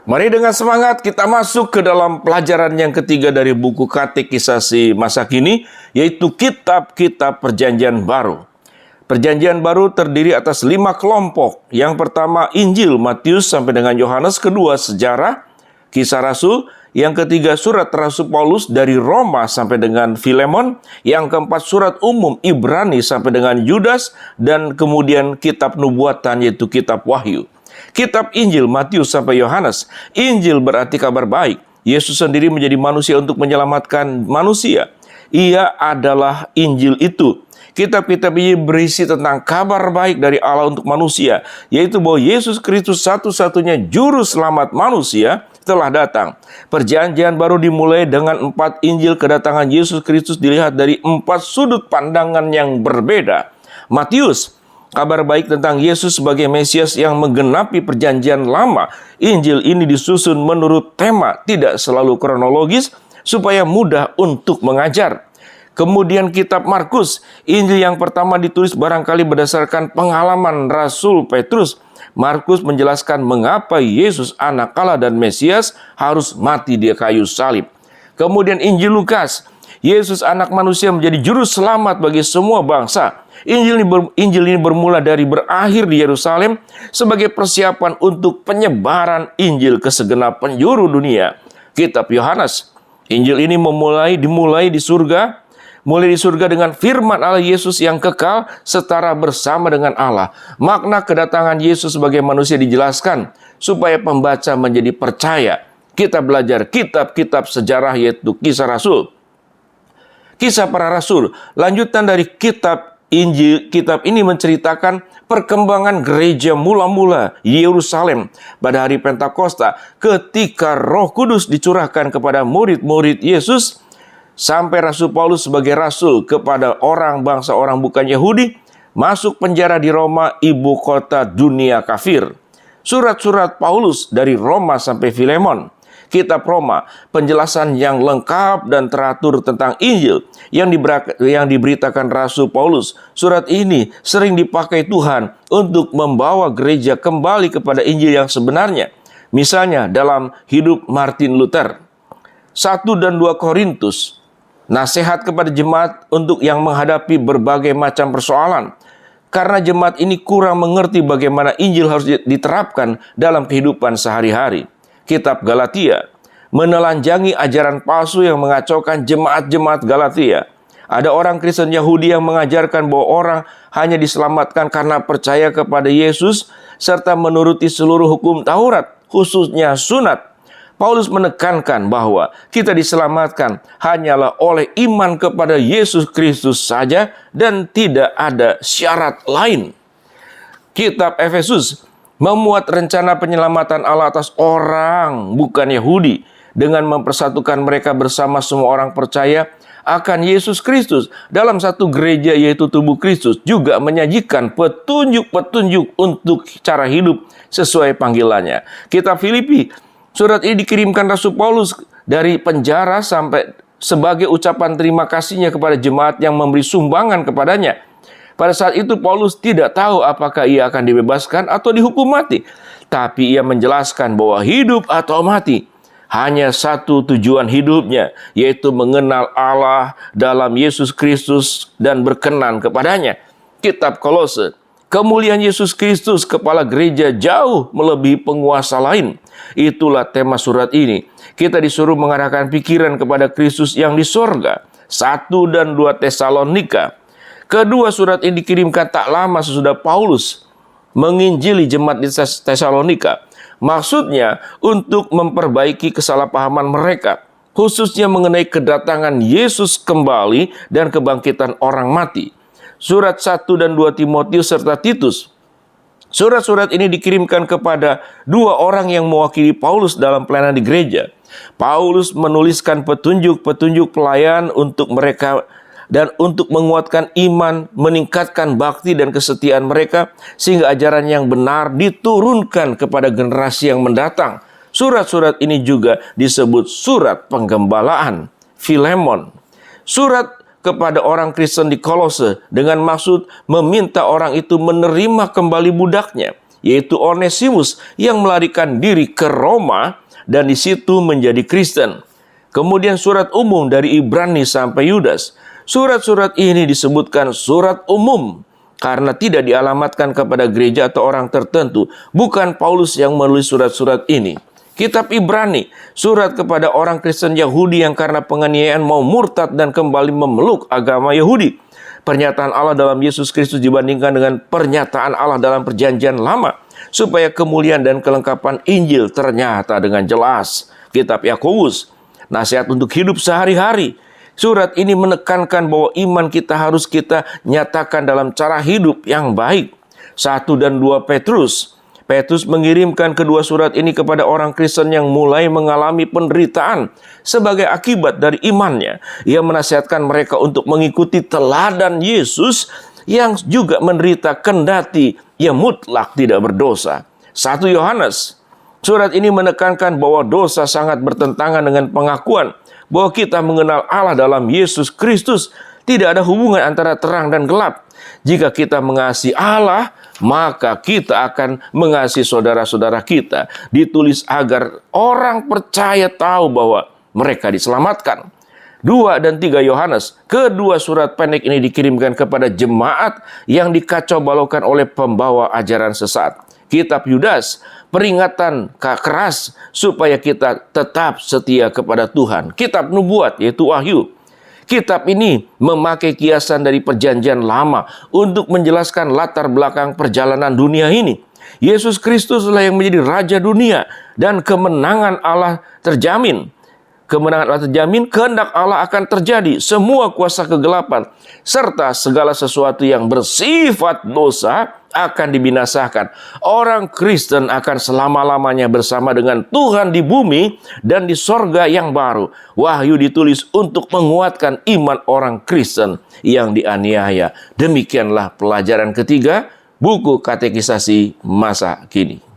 Mari dengan semangat kita masuk ke dalam pelajaran yang ketiga dari buku Katekisasi masa kini, yaitu kitab-kitab Perjanjian Baru. Perjanjian Baru terdiri atas 5 kelompok. Yang pertama Injil Matius sampai dengan Yohanes, kedua sejarah, Kisah Rasul, yang ketiga surat Rasul Paulus dari Roma sampai dengan Filemon, yang keempat surat umum Ibrani sampai dengan Yudas, dan kemudian kitab nubuatan yaitu kitab Wahyu. Kitab Injil Matius sampai Yohanes. Injil berarti kabar baik. Yesus sendiri menjadi manusia untuk menyelamatkan manusia. Ia adalah Injil itu. Kitab-kitab ini berisi tentang kabar baik dari Allah untuk manusia, yaitu bahwa Yesus Kristus satu-satunya juru selamat manusia telah datang. Perjanjian baru dimulai dengan 4 Injil kedatangan Yesus Kristus dilihat dari 4 sudut pandangan yang berbeda. Matius, kabar baik tentang Yesus sebagai Mesias yang menggenapi perjanjian lama. Injil ini disusun menurut tema, tidak selalu kronologis, supaya mudah untuk mengajar. Kemudian kitab Markus, Injil yang pertama ditulis barangkali berdasarkan pengalaman Rasul Petrus. Markus menjelaskan mengapa Yesus anak Allah dan Mesias harus mati di kayu salib. Kemudian Injil Lukas, Yesus anak manusia menjadi juru selamat bagi semua bangsa. Injil ini bermula dari berakhir di Yerusalem sebagai persiapan untuk penyebaran Injil ke segenap penjuru dunia. Kitab Yohanes, Injil ini dimulai di surga. Mulai di surga dengan firman Allah Yesus yang kekal setara bersama dengan Allah. Makna kedatangan Yesus sebagai manusia dijelaskan supaya pembaca menjadi percaya. Kita belajar kitab-kitab sejarah yaitu Kisah Rasul, Kisah Para Rasul. Lanjutan dari kitab Injil, kitab ini menceritakan perkembangan gereja mula-mula Yerusalem pada hari Pentakosta ketika Roh Kudus dicurahkan kepada murid-murid Yesus, sampai Rasul Paulus sebagai rasul kepada orang bangsa orang bukan Yahudi, masuk penjara di Roma, ibu kota dunia kafir. Surat-surat Paulus dari Roma sampai Filemon. Kitab Roma, penjelasan yang lengkap dan teratur tentang Injil yang diberitakan Rasul Paulus. Surat ini sering dipakai Tuhan untuk membawa gereja kembali kepada Injil yang sebenarnya. Misalnya dalam hidup Martin Luther. 1 dan 2 Korintus, nasihat kepada jemaat untuk yang menghadapi berbagai macam persoalan. Karena jemaat ini kurang mengerti bagaimana Injil harus diterapkan dalam kehidupan sehari-hari. Kitab Galatia, menelanjangi ajaran palsu yang mengacaukan jemaat-jemaat Galatia. Ada orang Kristen Yahudi yang mengajarkan bahwa orang hanya diselamatkan karena percaya kepada Yesus serta menuruti seluruh hukum Taurat, khususnya sunat. Paulus menekankan bahwa kita diselamatkan hanyalah oleh iman kepada Yesus Kristus saja dan tidak ada syarat lain. Kitab Efesus memuat rencana penyelamatan Allah atas orang bukan Yahudi dengan mempersatukan mereka bersama semua orang percaya akan Yesus Kristus dalam satu gereja yaitu tubuh Kristus, juga menyajikan petunjuk-petunjuk untuk cara hidup sesuai panggilannya. Kitab Filipi, surat ini dikirimkan Rasul Paulus dari penjara sampai sebagai ucapan terima kasihnya kepada jemaat yang memberi sumbangan kepadanya. Pada saat itu Paulus tidak tahu apakah ia akan dibebaskan atau dihukum mati. Tapi ia menjelaskan bahwa hidup atau mati, hanya satu tujuan hidupnya, yaitu mengenal Allah dalam Yesus Kristus dan berkenan kepadanya. Kitab Kolose, kemuliaan Yesus Kristus, kepala gereja, jauh melebihi penguasa lain. Itulah tema surat ini. Kita disuruh mengarahkan pikiran kepada Kristus yang di sorga. 1 dan 2 Tesalonika. Kedua surat ini dikirimkan tak lama sesudah Paulus menginjili jemaat di Tesalonika. Maksudnya untuk memperbaiki kesalahpahaman mereka, khususnya mengenai kedatangan Yesus kembali dan kebangkitan orang mati. Surat 1 dan 2 Timotius serta Titus. Surat-surat ini dikirimkan kepada 2 orang yang mewakili Paulus dalam pelayanan di gereja. Paulus menuliskan petunjuk-petunjuk pelayan untuk mereka dan untuk menguatkan iman, meningkatkan bakti dan kesetiaan mereka, sehingga ajaran yang benar diturunkan kepada generasi yang mendatang. Surat-surat ini juga disebut surat penggembalaan. Filemon, surat kepada orang Kristen di Kolose dengan maksud meminta orang itu menerima kembali budaknya. yaitu Onesimus yang melarikan diri ke Roma dan di situ menjadi Kristen. Kemudian surat umum dari Ibrani sampai Yudas. Surat-surat ini disebutkan surat umum karena tidak dialamatkan kepada gereja atau orang tertentu. Bukan Paulus yang menulis surat-surat ini. Kitab Ibrani, surat kepada orang Kristen Yahudi yang karena penganiayaan mau murtad dan kembali memeluk agama Yahudi. Pernyataan Allah dalam Yesus Kristus dibandingkan dengan pernyataan Allah dalam Perjanjian Lama, supaya kemuliaan dan kelengkapan Injil ternyata dengan jelas. Kitab Yakobus, nasihat untuk hidup sehari-hari. Surat ini menekankan bahwa iman kita harus kita nyatakan dalam cara hidup yang baik. 1 dan 2 Petrus. Petrus mengirimkan kedua surat ini kepada orang Kristen yang mulai mengalami penderitaan sebagai akibat dari imannya. Ia menasihatkan mereka untuk mengikuti teladan Yesus yang juga menderita kendati ia mutlak tidak berdosa. 1 Yohanes. Surat ini menekankan bahwa dosa sangat bertentangan dengan pengakuan bahwa kita mengenal Allah dalam Yesus Kristus. Tidak ada hubungan antara terang dan gelap. Jika kita mengasihi Allah, maka kita akan mengasihi saudara-saudara kita. Ditulis agar orang percaya tahu bahwa mereka diselamatkan. 2 dan 3 Yohanes. Kedua surat pendek ini dikirimkan kepada jemaat yang dikacau balaukan oleh pembawa ajaran sesat. Kitab Yudas, peringatan keras supaya kita tetap setia kepada Tuhan. Kitab Nubuat, yaitu Wahyu. Kitab ini memakai kiasan dari Perjanjian Lama untuk menjelaskan latar belakang perjalanan dunia ini. Yesus Kristuslah yang menjadi Raja dunia dan kemenangan Allah terjamin. Kemenangan Allah terjamin, kehendak Allah akan terjadi. Semua kuasa kegelapan serta segala sesuatu yang bersifat dosa akan dibinasakan. Orang Kristen akan selama-lamanya bersama dengan Tuhan di bumi dan di sorga yang baru. Wahyu ditulis untuk menguatkan iman orang Kristen yang dianiaya. Demikianlah pelajaran ketiga buku katekisasi masa kini.